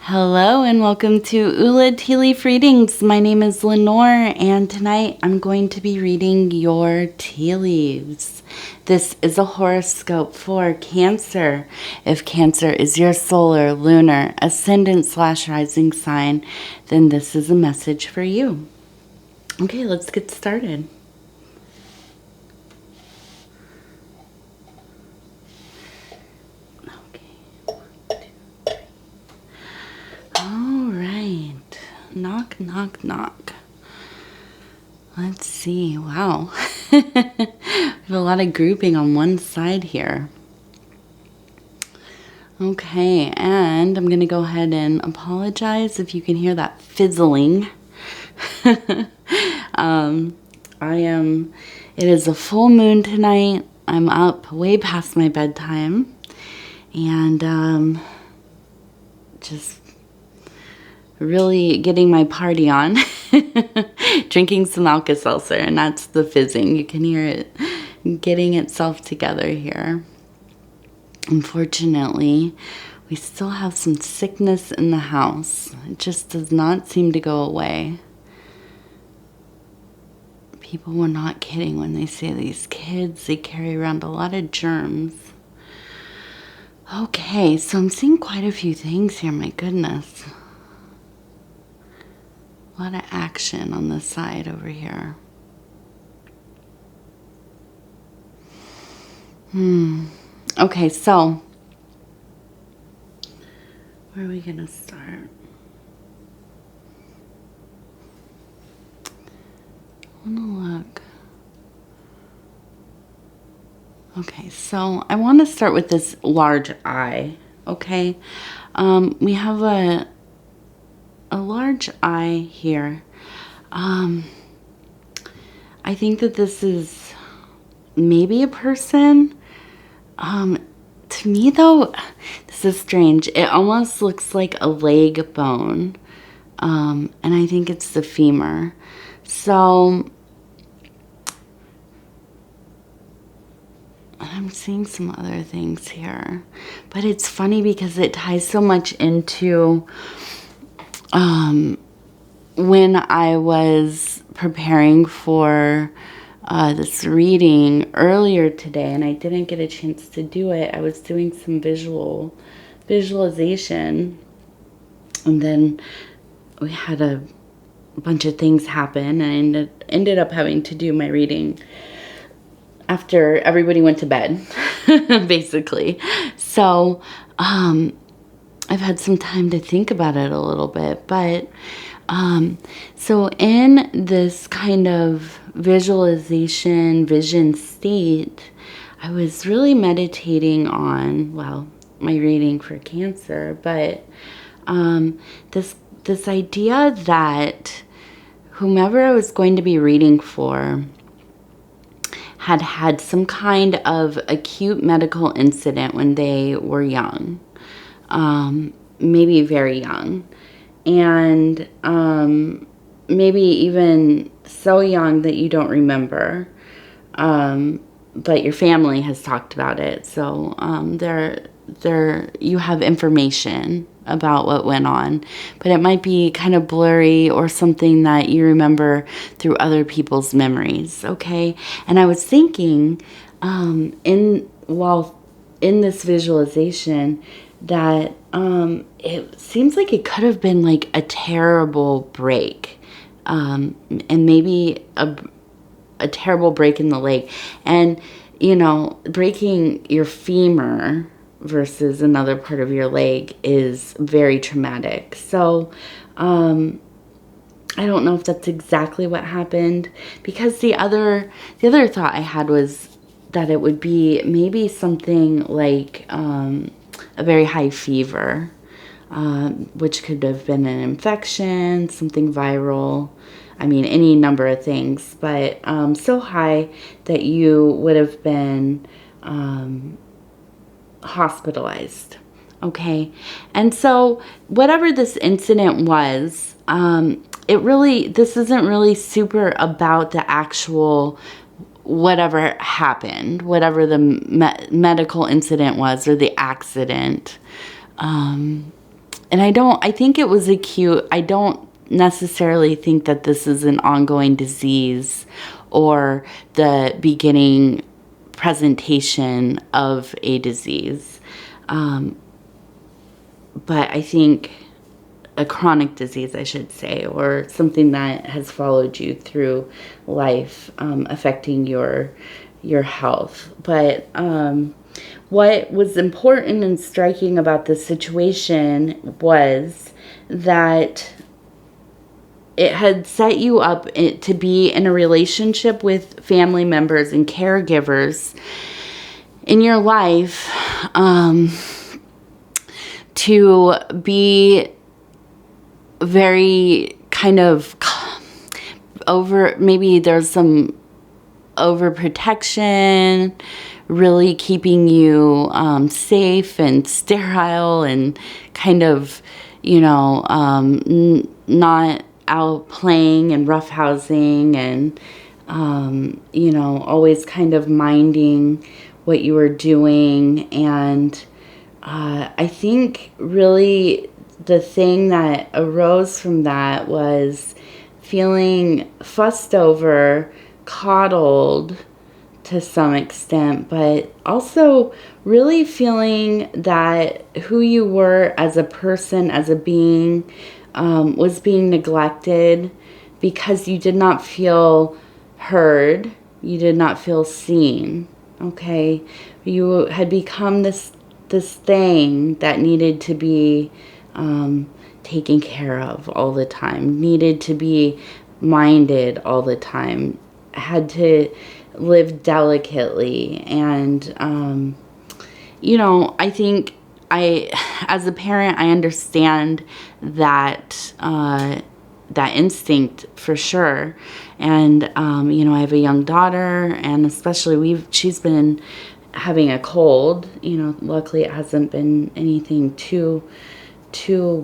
Hello and welcome to Ula Tea Leaf Readings. My name is Lenor and tonight I'm going to be reading your tea leaves. This is a horoscope for Cancer. If Cancer is your solar, lunar, ascendant/rising sign, then this is a message for you. Okay, let's get started. Knock, knock, knock. Let's see. Wow. We have a lot of grouping on one side here. Okay, and I'm going to go ahead and apologize if you can hear that fizzling. It is a full moon tonight. I'm up way past my bedtime. And just really getting my party on. Drinking some Alka-Seltzer, and that's the fizzing. You can hear it getting itself together here. Unfortunately, we still have some sickness in the house. It just does not seem to go away. People were not kidding when they say these kids, they carry around a lot of germs. Okay, so I'm seeing quite a few things here, my goodness. A lot of action on this side over here. Okay, so where are we gonna start? I wanna look. Okay, so I want to start with this large eye. Okay, we have a large eye here. I think that this is maybe a person. To me though, this is strange. It almost looks like a leg bone. And I think it's the femur. So I'm seeing some other things here. But it's funny because it ties so much into when I was preparing for this reading earlier today, and I didn't get a chance to do it. I was doing some visualization, and then we had a bunch of things happen, and I ended up having to do my reading after everybody went to bed, basically. So, I've had some time to think about it a little bit, but so in this kind of visualization, vision state, I was really meditating on, well, my reading for Cancer, but this idea that whomever I was going to be reading for had some kind of acute medical incident when they were young. Maybe very young, and maybe even so young that you don't remember, but your family has talked about it, so you have information about what went on, but it might be kind of blurry or something that you remember through other people's memories. Okay, and I was thinking while in this visualization that it seems like it could have been like a terrible break, and maybe a terrible break in the leg, and you know, breaking your femur versus another part of your leg is very traumatic. So I don't know if that's exactly what happened, because the other thought I had was that it would be maybe something like a very high fever, which could have been an infection, something viral. I mean, any number of things, but so high that you would have been hospitalized. Okay, and so whatever this incident was, this isn't really super about the actual whatever happened, whatever the medical incident was or the accident. and I think it was acute. I don't necessarily think that this is an ongoing disease or the beginning presentation of a disease. But I think a chronic disease, I should say, or something that has followed you through life, affecting your health. But what was important and striking about this situation was that it had set you up to be in a relationship with family members and caregivers in your life, to be very kind of maybe there's some overprotection, really keeping you safe and sterile and kind of, not out playing and roughhousing and, always kind of minding what you were doing. And I think really the thing that arose from that was feeling fussed over, coddled to some extent, but also really feeling that who you were as a person, as a being, was being neglected because you did not feel heard, you did not feel seen. Okay, you had become this thing that needed to be taken care of all the time, needed to be minded all the time, had to live delicately. And I think as a parent, I understand that that instinct for sure. And I have a young daughter, and especially she's been having a cold. Luckily it hasn't been anything too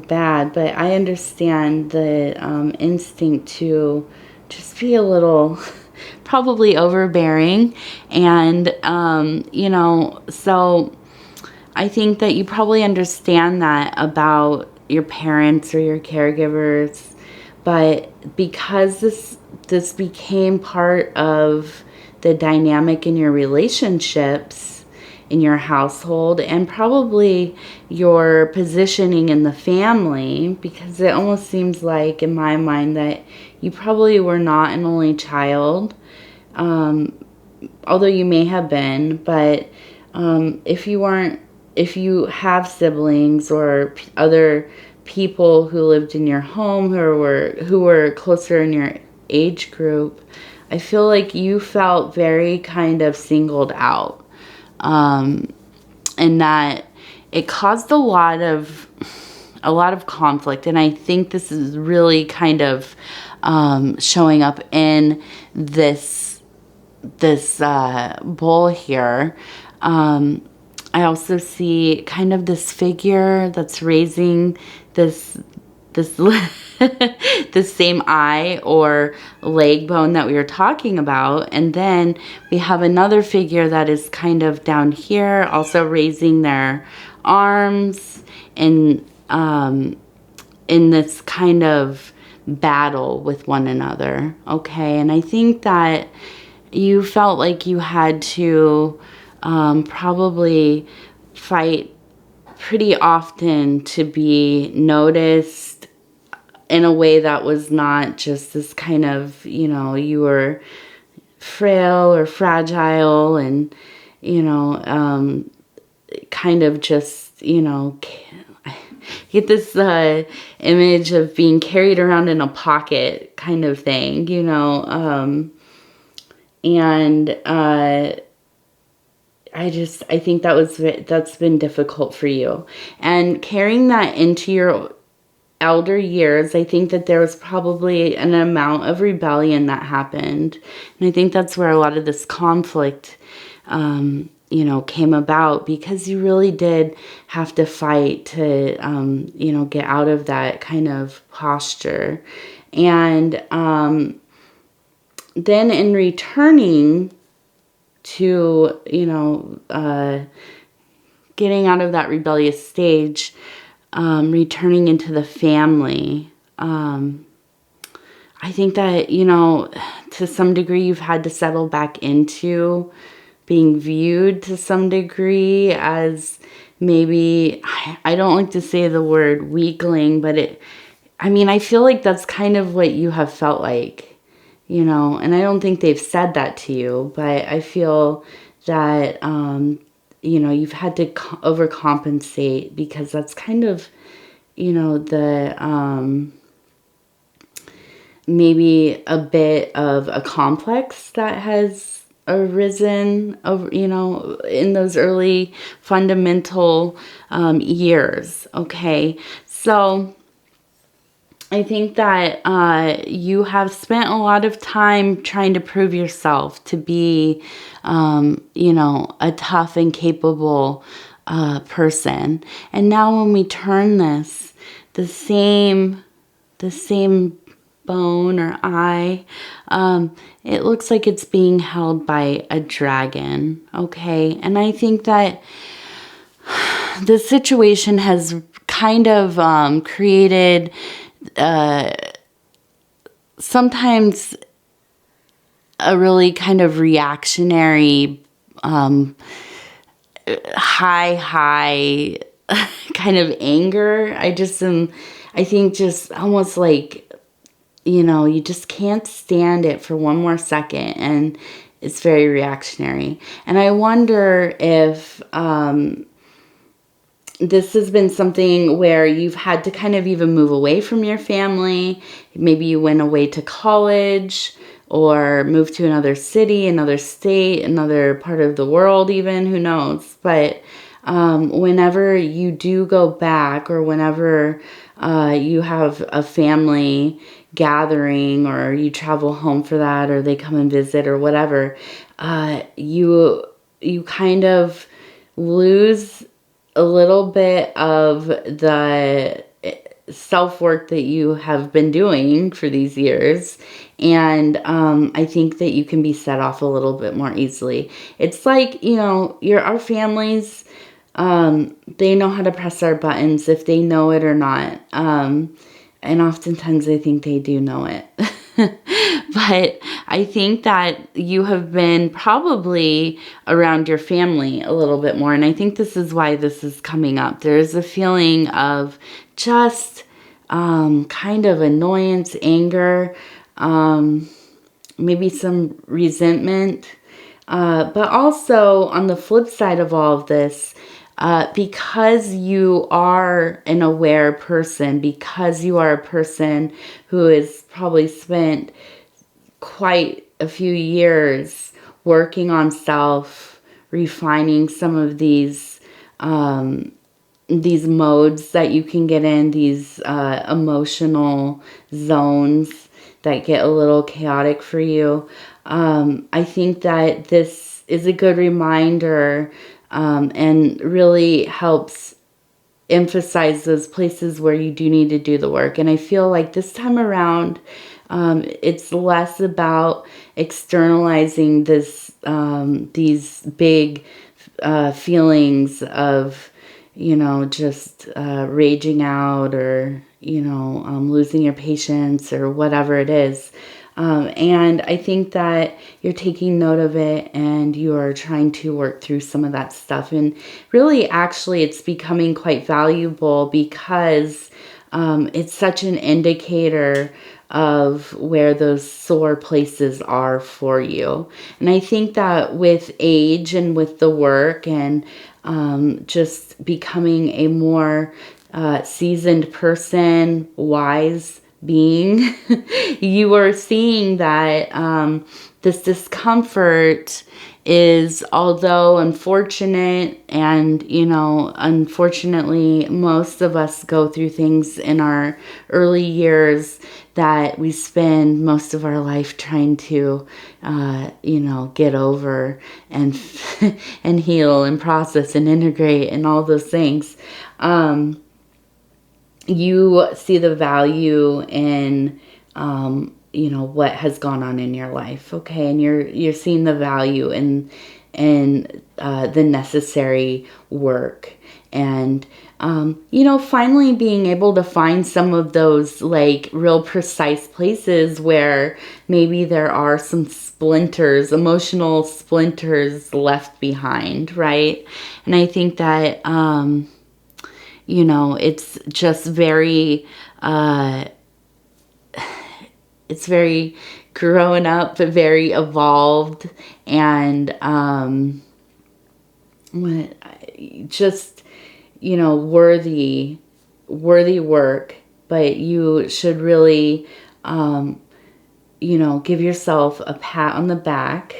bad, but I understand the instinct to just be a little probably overbearing. And so I think that you probably understand that about your parents or your caregivers. But because this became part of the dynamic in your relationships, in your household, and probably your positioning in the family, because it almost seems like, in my mind, that you probably were not an only child, although you may have been. But if you have siblings or other people who lived in your home who were closer in your age group, I feel like you felt very kind of singled out. And that it caused a lot of conflict. And I think this is really kind of showing up in this bowl here. I also see kind of this figure that's raising this the same eye or leg bone that we were talking about. And then we have another figure that is kind of down here, also raising their arms in this kind of battle with one another. Okay, and I think that you felt like you had to probably fight pretty often to be noticed in a way that was not just this kind of, you were frail or fragile and, kind of just, get this image of being carried around in a pocket kind of thing, and I think that's been difficult for you. And carrying that into your elder years, I think that there was probably an amount of rebellion that happened. And I think that's where a lot of this conflict, came about, because you really did have to fight to, get out of that kind of posture. And then in returning to, getting out of that rebellious stage, returning into the family. I think that, you know, to some degree you've had to settle back into being viewed to some degree as maybe, I don't like to say the word weakling, but I feel like that's kind of what you have felt like, you know, and I don't think they've said that to you, but I feel that, you know, you've had to overcompensate because that's kind of, you know, maybe a bit of a complex that has arisen over, you know, in those early fundamental years. Okay, so I think that you have spent a lot of time trying to prove yourself to be, you know, a tough and capable person. And now when we turn this, the same bone or eye, it looks like it's being held by a dragon. Okay, and I think that the situation has kind of created sometimes a really kind of reactionary, high kind of anger. I think just almost like, you know, you just can't stand it for one more second, and it's very reactionary. And I wonder if this has been something where you've had to kind of even move away from your family. Maybe you went away to college or moved to another city, another state, another part of the world even, who knows. But whenever you do go back, or whenever you have a family gathering, or you travel home for that, or they come and visit or whatever, you kind of lose a little bit of the self-work that you have been doing for these years. And I think that you can be set off a little bit more easily. It's like, you know, our families, they know how to press our buttons if they know it or not. And oftentimes I think they do know it. But I think that you have been probably around your family a little bit more. And I think this is why this is coming up. There's a feeling of just kind of annoyance, anger, maybe some resentment. But also on the flip side of all of this, because you are an aware person, because you are a person who has probably spent quite a few years working on self, refining some of these modes that you can get in, these emotional zones that get a little chaotic for you. I think that this is a good reminder, and really helps emphasize those places where you do need to do the work. And I feel like this time around, it's less about externalizing these big feelings of, you know, just raging out, or, you know, losing your patience, or whatever it is. And I think that you're taking note of it, and you are trying to work through some of that stuff. And really, actually, it's becoming quite valuable, because it's such an indicator of where those sore places are for you. And I think that with age and with the work, and just becoming a more seasoned person, wise being, you are seeing that this discomfort is, although unfortunate, and, you know, unfortunately, most of us go through things in our early years that we spend most of our life trying to, you know, get over and and heal and process and integrate and all those things. You see the value in, you know, what has gone on in your life, okay? And you're seeing the value in the necessary work. And, finally being able to find some of those like real precise places where maybe there are some splinters, emotional splinters left behind, right? And I think that, it's just very, it's very grown up, but very evolved, and just, worthy work. But you should really, give yourself a pat on the back.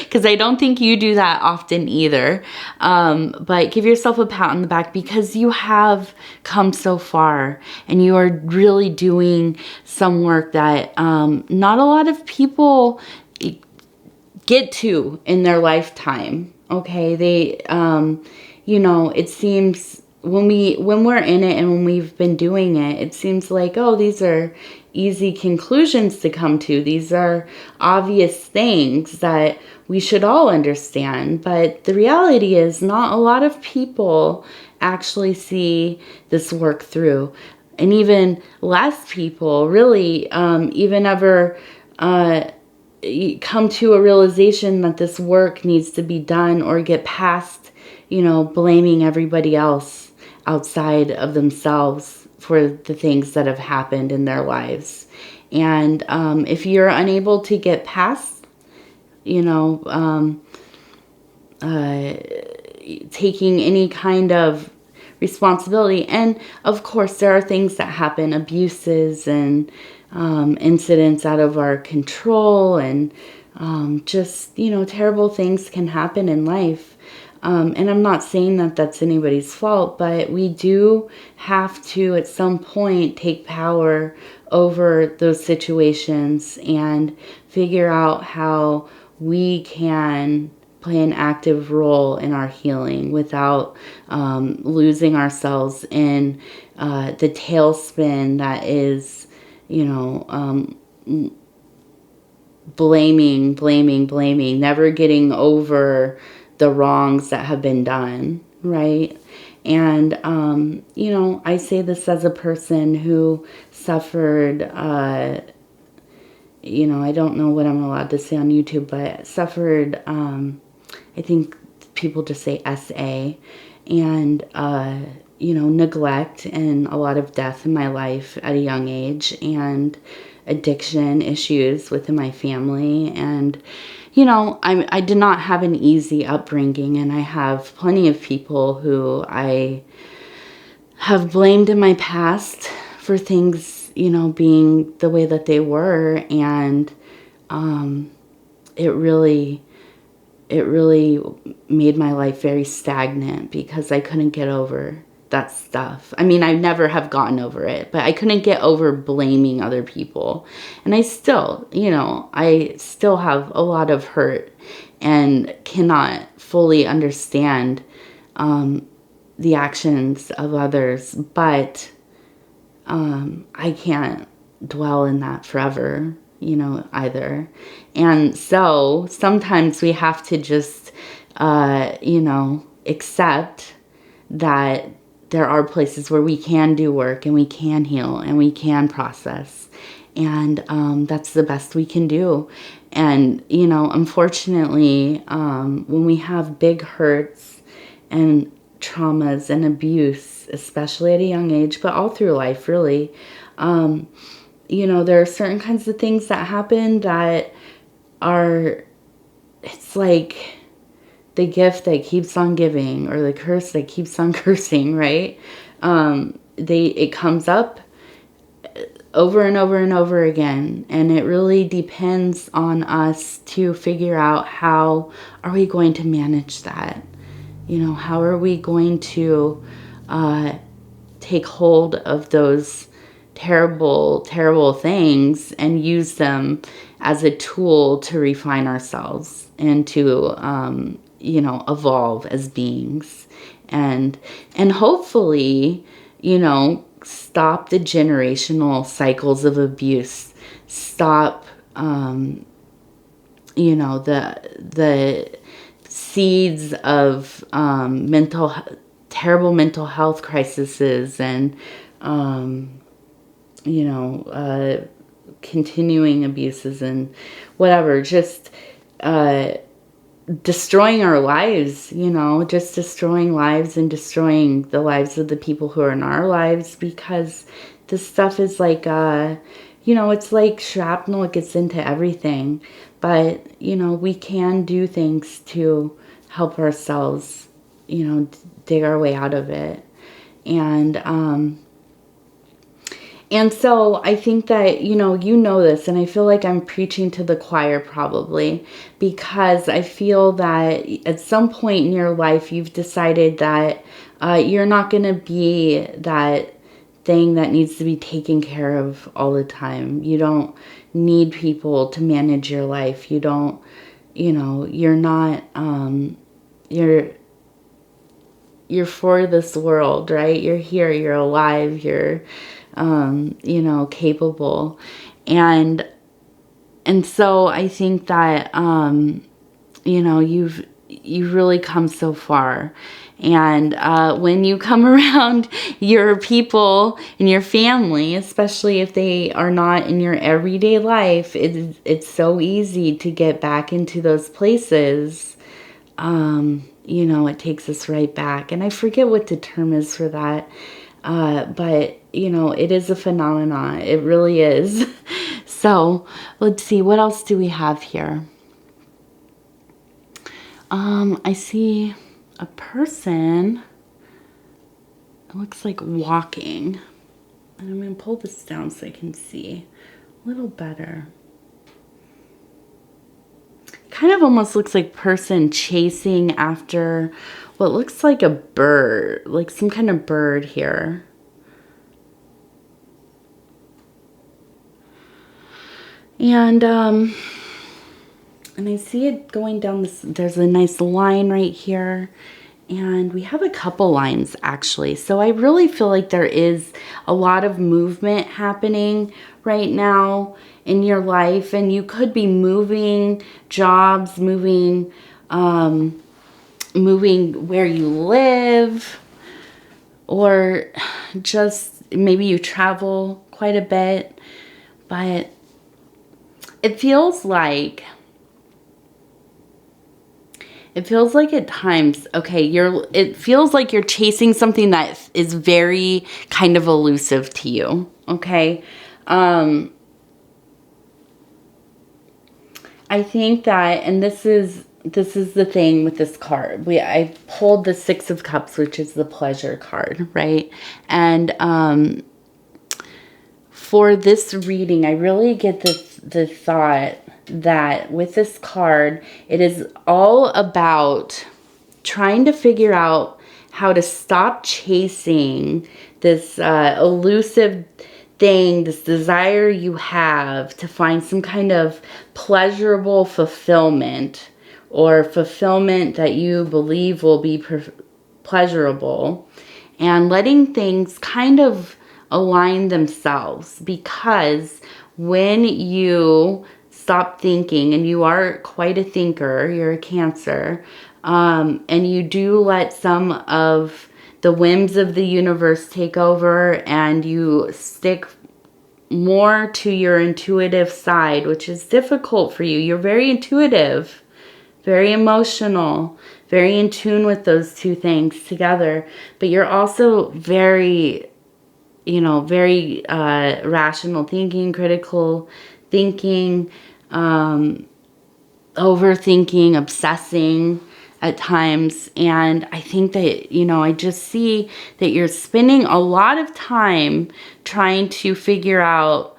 Because I don't think you do that often either. But give yourself a pat on the back because you have come so far and you are really doing some work that not a lot of people get to in their lifetime. Okay, they, it seems when we're in it and when we've been doing it, it seems like, oh, these are easy conclusions to come to. These are obvious things that we should all understand. But the reality is not a lot of people actually see this work through. And even less people really even ever come to a realization that this work needs to be done or get past, blaming everybody else outside of themselves for the things that have happened in their lives. And if you're unable to get past, taking any kind of responsibility, and of course there are things that happen, abuses and incidents out of our control, and just, terrible things can happen in life. And I'm not saying that that's anybody's fault, but we do have to, at some point, take power over those situations and figure out how we can play an active role in our healing without losing ourselves in the tailspin that is, blaming, never getting over the wrongs that have been done, right? And, I say this as a person who suffered, I don't know what I'm allowed to say on YouTube, but suffered, I think people just say SA, and, neglect and a lot of death in my life at a young age, and addiction issues within my family. And, I did not have an easy upbringing, and I have plenty of people who I have blamed in my past for things, being the way that they were. And it really made my life very stagnant because I couldn't get over that stuff. I mean, I never have gotten over it, but I couldn't get over blaming other people. And I still, I still have a lot of hurt and cannot fully understand the actions of others, but I can't dwell in that forever, either. And so sometimes we have to just, accept that there are places where we can do work and we can heal and we can process. And that's the best we can do. And, unfortunately, when we have big hurts and traumas and abuse, especially at a young age, but all through life, really, there are certain kinds of things that happen that are, it's like the gift that keeps on giving, or the curse that keeps on cursing, right? It comes up over and over and over again, and it really depends on us to figure out how are we going to manage that. How are we going to take hold of those terrible things and use them as a tool to refine ourselves and to evolve as beings, and hopefully, stop the generational cycles of abuse, stop, the seeds of mental terrible mental health crises and, continuing abuses and whatever, just destroying our lives, just destroying lives and destroying the lives of the people who are in our lives, because this stuff is like, it's like shrapnel. It gets into everything. But, we can do things to help ourselves, dig our way out of it. And so I think that, you know this, and I feel like I'm preaching to the choir probably, because I feel that at some point in your life, you've decided that you're not going to be that thing that needs to be taken care of all the time. You don't need people to manage your life. You don't, you're not, you're for this world, right? You're here, you're alive, you're capable. And so I think that, you've really come so far. And when you come around your people and your family, especially if they are not in your everyday life, it's so easy to get back into those places. It takes us right back. And I forget what the term is for that. But, it is a phenomenon. It really is. So let's see. What else do we have here? I see a person. It looks like walking. And I'm going to pull this down so I can see a little better. Kind of almost looks like person chasing after what looks like a bird, like some kind of bird here. And I see it going down this, there's a nice line right here. And we have a couple lines actually. So I really feel like there is a lot of movement happening right now in your life. And you could be moving jobs, moving where you live, or just maybe you travel quite a bit. But it feels like at times, okay, it feels like you're chasing something that is very kind of elusive to you, okay? I think that, and this is the thing with this card. I pulled the Six of Cups, which is the pleasure card, right? And for this reading, I really get the thought that with this card, it is all about trying to figure out how to stop chasing this elusive thing, this desire you have to find some kind of pleasurable fulfillment, or fulfillment that you believe will be pleasurable, and letting things kind of align themselves. Because when you stop thinking, and you are quite a thinker, you're a Cancer, and you do let some of the whims of the universe take over, and you stick more to your intuitive side, which is difficult for you. You're very intuitive, very emotional, very in tune with those two things together, but you're also very, very rational thinking, critical thinking, overthinking, obsessing at times. And I think that, I just see that you're spending a lot of time trying to figure out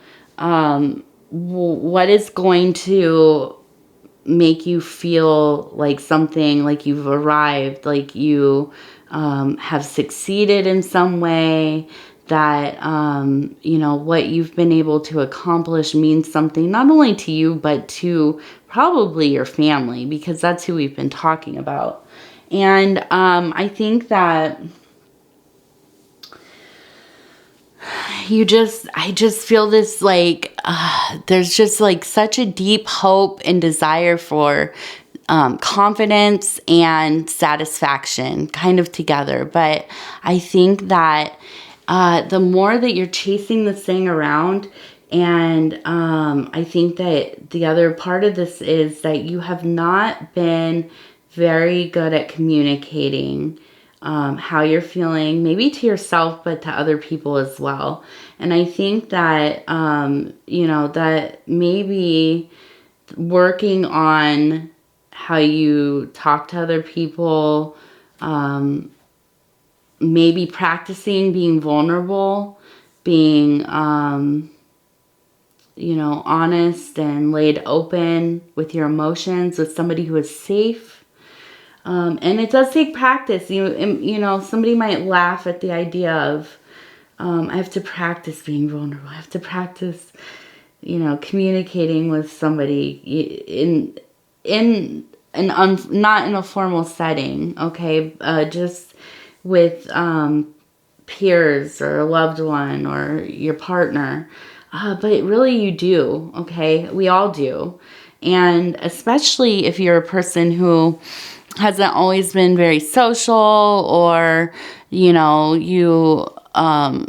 what is going to make you feel like something, like you've arrived, like you have succeeded in some way, that, what you've been able to accomplish means something not only to you, but to probably your family, because that's who we've been talking about. And I think that I just feel this like, there's just like such a deep hope and desire for confidence and satisfaction kind of together. But I think that the more that you're chasing this thing around, and I think that the other part of this is that you have not been very good at communicating how you're feeling, maybe to yourself, but to other people as well. And I think that, that maybe working on how you talk to other people, maybe practicing being vulnerable, being, honest and laid open with your emotions with somebody who is safe. And it does take practice. Somebody might laugh at the idea of, I have to practice being vulnerable. I have to practice, communicating with somebody not in a formal setting, okay? Just with peers or a loved one or your partner. But really you do, okay? We all do. And especially if you're a person who hasn't always been very social, or,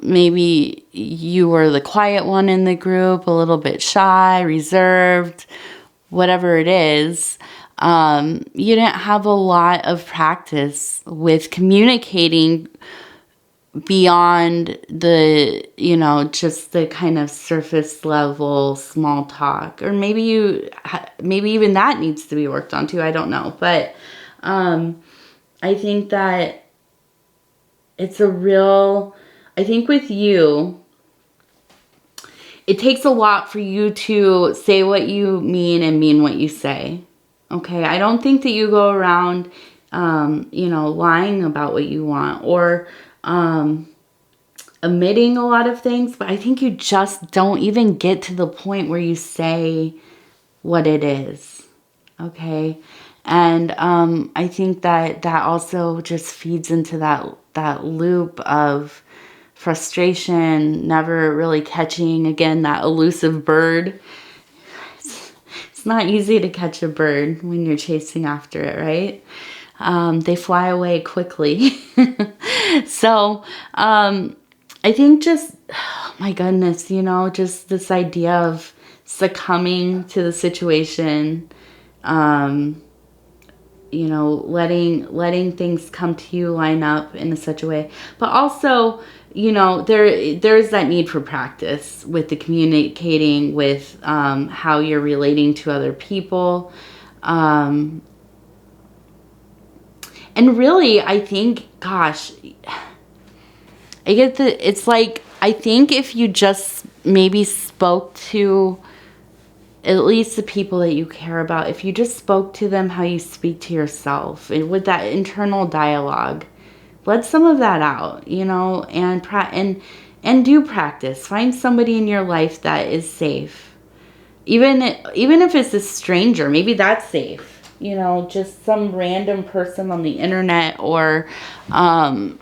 maybe you were the quiet one in the group, a little bit shy, reserved, whatever it is. You didn't have a lot of practice with communicating beyond the, just the kind of surface level small talk. Or maybe even that needs to be worked on too. I don't know. But I think that it's I think with you, it takes a lot for you to say what you mean and mean what you say. Okay? I don't think that you go around, lying about what you want or omitting a lot of things, but I think you just don't even get to the point where you say what it is. Okay? And I think that also just feeds into that loop of frustration, never really catching, again, that elusive bird. It's not easy to catch a bird when you're chasing after it, right? They fly away quickly. So I think just, oh my goodness, just this idea of succumbing to the situation, letting things come to you, line up in such a way. But also, there's that need for practice with the communicating, with how you're relating to other people. And really, I think, gosh, it's like, I think if you just maybe spoke to at least the people that you care about, if you just spoke to them how you speak to yourself, and with that internal dialogue, let some of that out, and do practice. Find somebody in your life that is safe. Even if it's a stranger, maybe that's safe. Just some random person on the internet, or I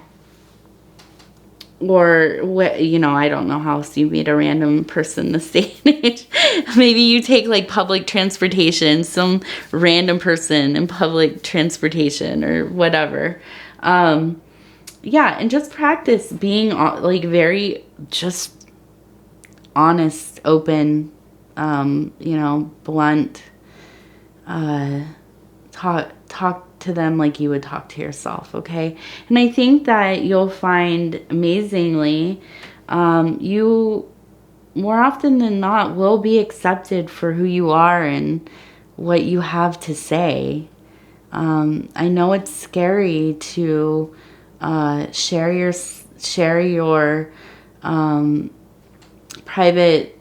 don't know how else you meet a random person this day and age. Maybe you take like public transportation, some random person in public transportation or whatever. And just practice being like very just honest, open, blunt. Talk to them like you would talk to yourself, okay? And I think that you'll find, amazingly, you more often than not will be accepted for who you are and what you have to say. I know it's scary to share your private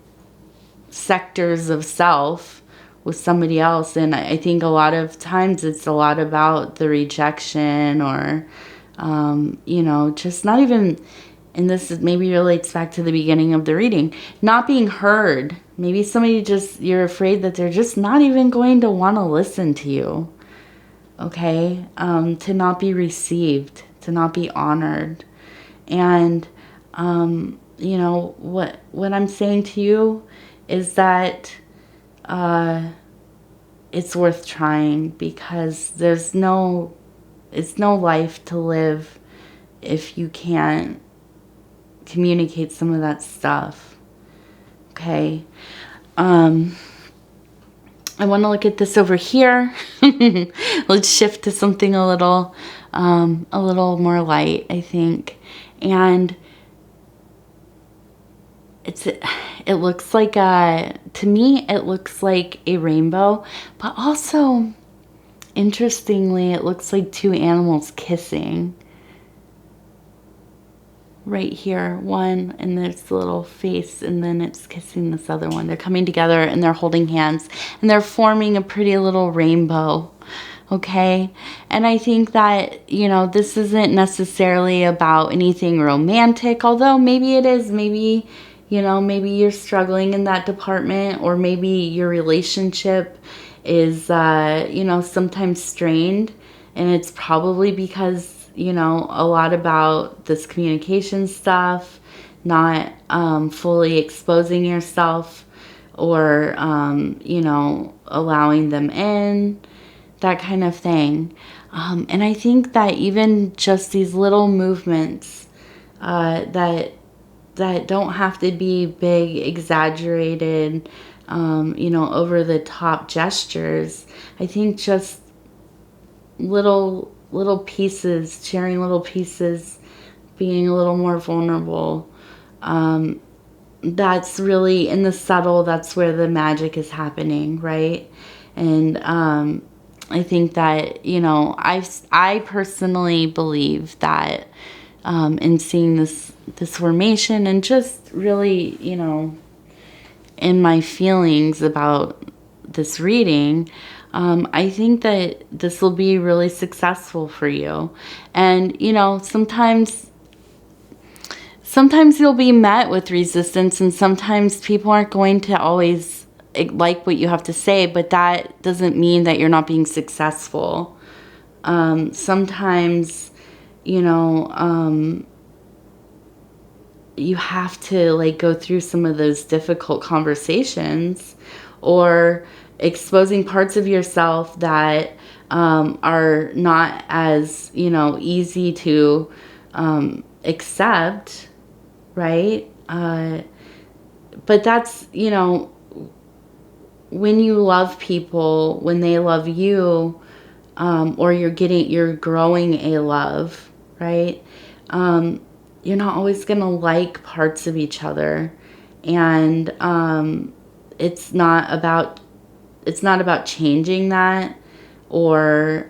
sectors of self with somebody else, and I think a lot of times it's a lot about the rejection, or just not even, and this maybe relates back to the beginning of the reading, not being heard. Maybe somebody you're afraid that they're just not even going to want to listen to you, okay? To not be received, to not be honored. And what I'm saying to you is that it's worth trying, because it's no life to live if you can't communicate some of that stuff. Okay. I want to look at this over here. Let's shift to something a little more light, I think. And it looks like to me, it looks like a rainbow, but also, interestingly, it looks like two animals kissing. Right here, one, and there's the little face, and then it's kissing this other one. They're coming together and they're holding hands and they're forming a pretty little rainbow. Okay. And I think that, this isn't necessarily about anything romantic, although maybe it is. Maybe, maybe you're struggling in that department, or maybe your relationship is, sometimes strained, and it's probably because a lot about this communication stuff, not fully exposing yourself, or, allowing them in, that kind of thing. And I think that even just these little movements that don't have to be big, exaggerated, over the top gestures. I think just little pieces, sharing little pieces, being a little more vulnerable. That's really in the subtle, that's where the magic is happening, right? And I think that, I personally believe that in seeing this formation, and just really, in my feelings about this reading, I think that this will be really successful for you. And, sometimes you'll be met with resistance, and sometimes people aren't going to always like what you have to say, but that doesn't mean that you're not being successful. Sometimes, you have to go through some of those difficult conversations, or exposing parts of yourself that are not as, easy to accept, right? But that's, when you love people, when they love you, or you're growing a love, right? You're not always going to like parts of each other. And it's not about changing that, or,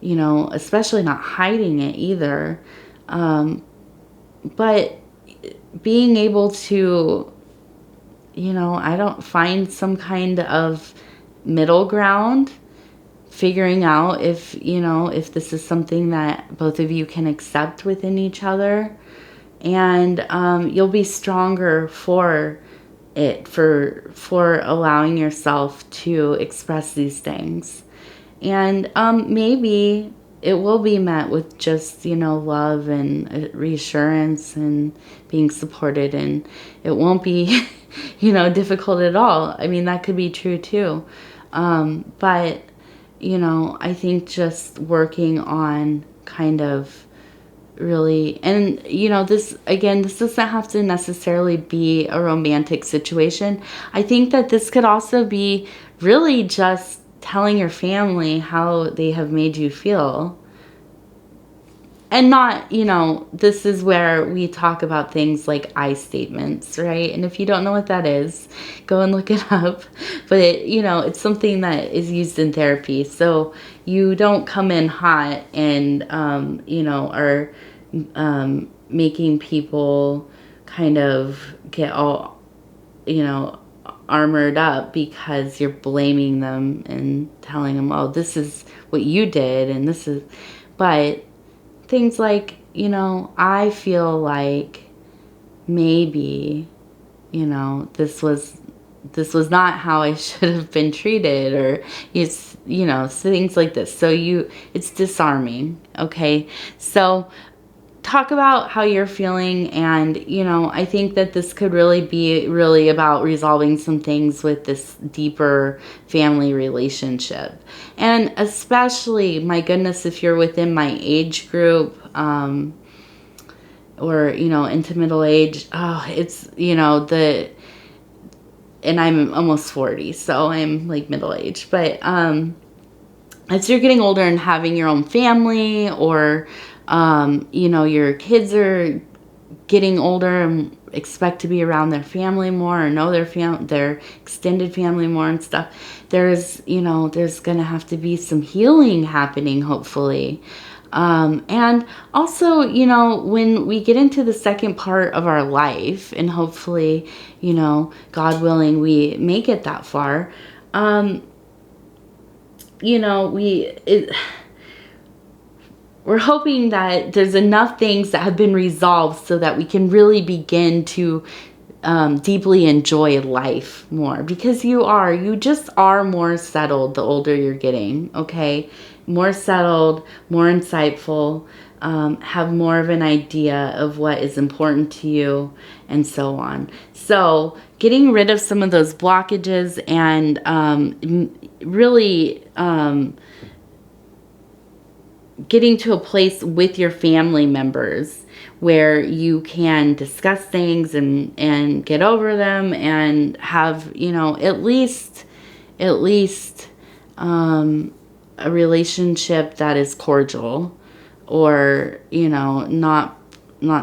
especially not hiding it either. But being able to, I don't find some kind of middle ground, figuring out if this is something that both of you can accept within each other. And you'll be stronger for it, for allowing yourself to express these things. And maybe it will be met with just, love and reassurance and being supported, and it won't be, difficult at all. I mean, that could be true too. But, I think just working on kind of really, and this doesn't have to necessarily be a romantic situation. I think that this could also be really just telling your family how they have made you feel. And not, this is where we talk about things like I statements, right? And if you don't know what that is, go and look it up. But, it's something that is used in therapy. So you don't come in hot and, are making people kind of get all, armored up because you're blaming them and telling them, oh, this is what you did, and this is, but things like, I feel like maybe, this was not how I should have been treated, or it's, things like this. So it's disarming. Okay. So talk about how you're feeling. And, you know, I think that this could really be really about resolving some things with this deeper family relationship. And especially, my goodness, if you're within my age group, or, you know, into middle age, it's, you know, and I'm almost 40, so I'm like middle age, but, as you're getting older and having your own family, or, you know, your kids are getting older and expect to be around their family more, or know their extended family more and stuff, there's, you know, there's gonna have to be some healing happening, hopefully. And also, you know, when we get into the second part of our life, and hopefully, you know, God willing, we make it that far, you know, we're hoping that there's enough things that have been resolved so that we can really begin to deeply enjoy life more, because you just are more settled the older you're getting, okay? More settled, more insightful, have more of an idea of what is important to you, and so on. So getting rid of some of those blockages, and really getting to a place with your family members where you can discuss things and get over them, and have, you know, at least a relationship that is cordial, or, you know, not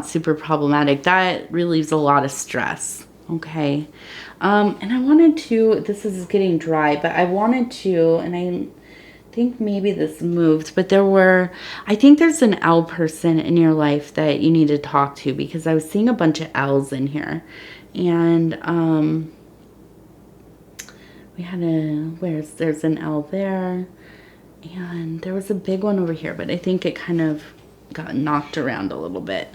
super problematic. That relieves a lot of stress, okay? And I wanted to, this is getting dry, but I wanted to, and I think maybe this moved, but I think there's an L person in your life that you need to talk to, because I was seeing a bunch of L's in here. And there's an L there, and there was a big one over here, but I think it kind of got knocked around a little bit.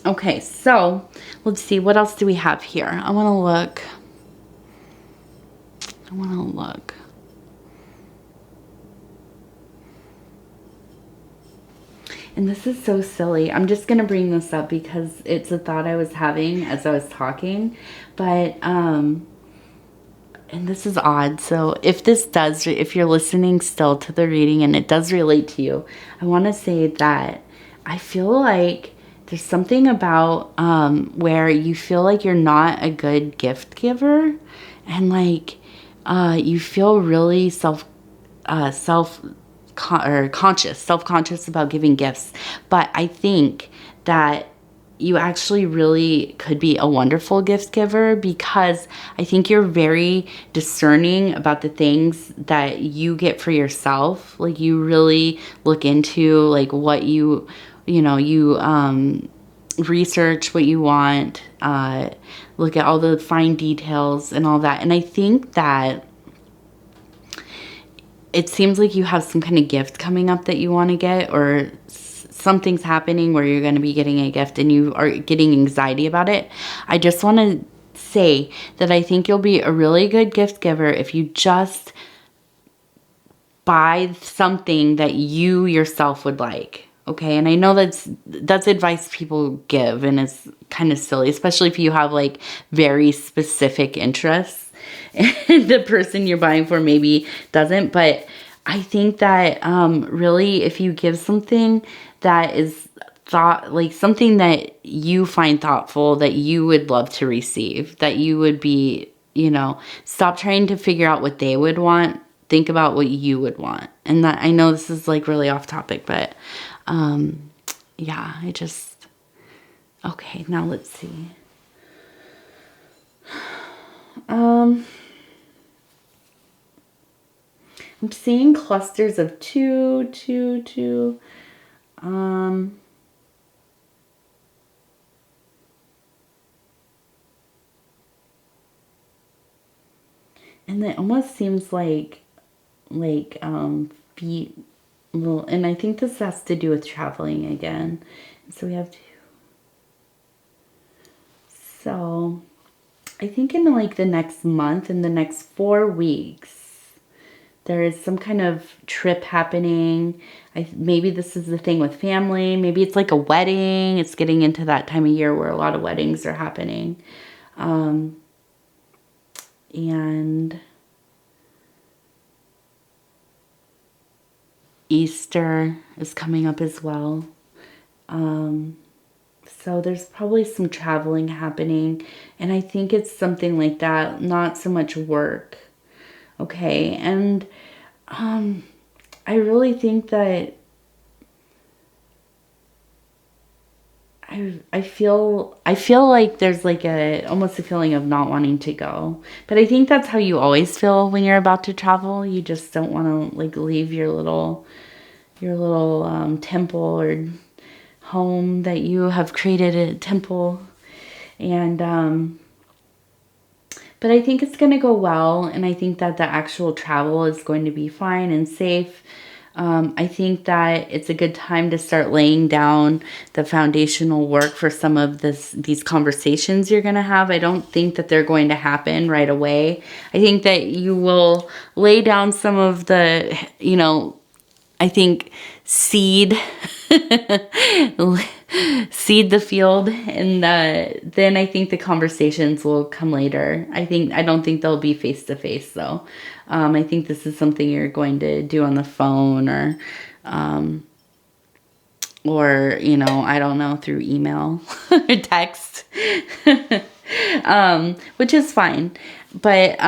Okay, so let's see, what else do we have here? I want to look. And this is so silly. I'm just going to bring this up because it's a thought I was having as I was talking. But, and this is odd. So if you're listening still to the reading and it does relate to you, I want to say that I feel like there's something about where you feel like you're not a good gift giver. And like, you feel really self-conscious about giving gifts. But I think that you actually really could be a wonderful gift giver, because I think you're very discerning about the things that you get for yourself. Like, you really look into like what you research what you want, look at all the fine details and all that. And I think that it seems like you have some kind of gift coming up that you want to get, or something's happening where you're going to be getting a gift and you are getting anxiety about it. I just want to say that I think you'll be a really good gift giver if you just buy something that you yourself would like. Okay, and I know that's advice people give, and it's kind of silly, especially if you have like very specific interests. And the person you're buying for maybe doesn't. But I think that really, if you give something that is something that you find thoughtful, that you would love to receive, that you would be, you know, stop trying to figure out what they would want. Think about what you would want. And that, I know this is like really off topic, but yeah, okay, now let's see. I'm seeing clusters of 2, 2, 2. And it almost seems like feet, little, and I think this has to do with traveling again. So we have 2. So I think in like the next month, in the next 4 weeks, There is some kind of trip happening. Maybe this is the thing with family. Maybe it's like a wedding. It's getting into that time of year where a lot of weddings are happening. And Easter is coming up as well. So there's probably some traveling happening. And I think it's something like that, not so much work. Okay, and I really think that I feel like there's like almost a feeling of not wanting to go. But I think that's how you always feel when you're about to travel. You just don't want to like leave your little temple or home that you have created a temple. And but I think it's going to go well, and I think that the actual travel is going to be fine and safe. I think that it's a good time to start laying down the foundational work for some of these conversations you're going to have. I don't think that they're going to happen right away. I think that you will lay down some of the, I think seed the field, and then I think the conversations will come later. I don't think they'll be face to face though. I think this is something you're going to do on the phone or I don't know, through email or text, which is fine. But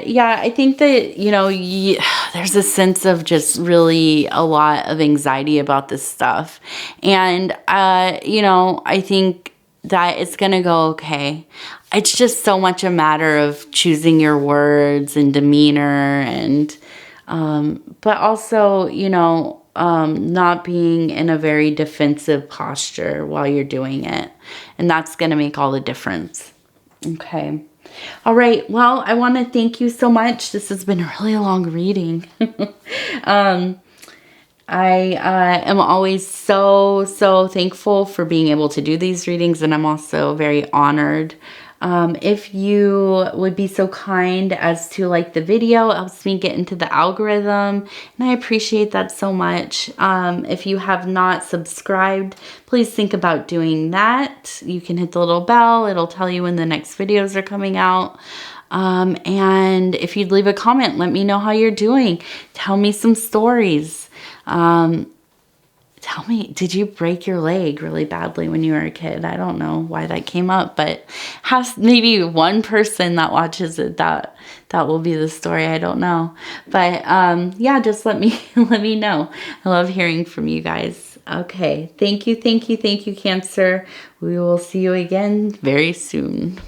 yeah, I think that, there's a sense of just really a lot of anxiety about this stuff. And, I think that it's going to go okay. It's just so much a matter of choosing your words and demeanor and, but also, not being in a very defensive posture while you're doing it. And that's going to make all the difference. Okay. All right. Well, I want to thank you so much. This has been a really long reading. I am always so thankful for being able to do these readings, and I'm also very honored. If you would be so kind as to like the video, it helps me get into the algorithm, and I appreciate that so much. If you have not subscribed, please think about doing that. You can hit the little bell. It'll tell you when the next videos are coming out. And if you'd leave a comment, let me know how you're doing. Tell me some stories. Tell me, did you break your leg really badly when you were a kid? I don't know why that came up, but has maybe one person that watches it that will be the story. I don't know. But yeah, just let me know. I love hearing from you guys. Okay. Thank you, Cancer. We will see you again very soon.